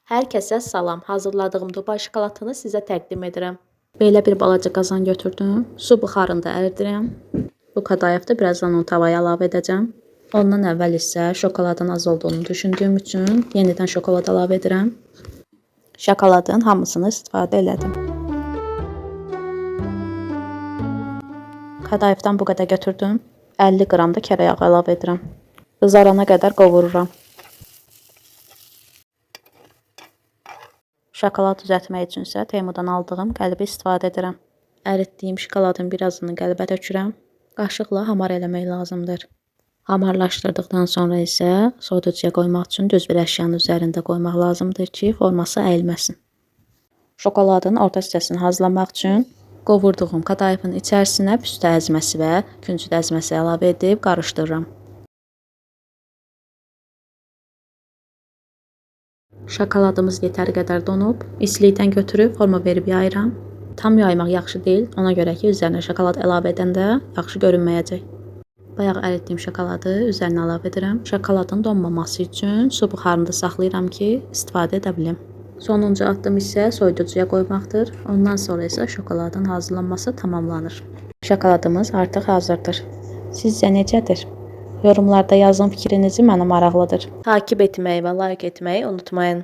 Hər kəsə salam. Hazırladığım Dubai şokoladını sizə təqdim edirəm. Belə bir balaca qazan götürdüm. Su buxarında əridirəm. Bu kadayıfda birazdan onu tavaya əlavə edəcəm. Ondan əvvəl isə şokoladın az olduğunu düşündüyüm üçün yenidən şokolad əlavə edirəm. Şokoladın hamısını istifadə elədim. Kadayıfdan bu qədər götürdüm. 50 qram da kərə yağı əlavə edirəm. Qızarana qədər qovururam. Şokolad düzəltmək üçün isə Temudan aldığım qəlbi istifadə edirəm. Əritdiyim şokoladın birazını qəlbə tökürəm. Qaşıqla hamar eləmək lazımdır. Hamarlaşdırdıqdan sonra isə soyuducuya qoymaq üçün düz bir əşyanın üzərində qoymaq lazımdır ki, forması əyilməsin. Şokoladın orta hissəsini hazırlamaq üçün qovurduğum kadayıfın içərisinə püstə əzməsi və küncüt əzməsi əlavə edib qarışdırıram. Şokoladımız yetəri qədər donub, istilikdən götürüb forma verib yayıram. Tam yaymaq yaxşı deyil, ona görə ki, üzərinə şokolad əlavə edəndə yaxşı görünməyəcək. Bayaq əritdiyim şokoladı üzərinə əlavə edirəm. Şokoladın donmaması üçün su buxarında saxlayıram ki, istifadə edə bilim. Sonuncu addım isə soyuducuya qoymaqdır. Ondan sonra isə şokoladın hazırlanması tamamlanır. Şokoladımız artıq hazırdır. Sizcə necədir? Yorumlarda yazın fikrinizi, mənə maraqlıdır. Takip etməyi və like etməyi unutmayın.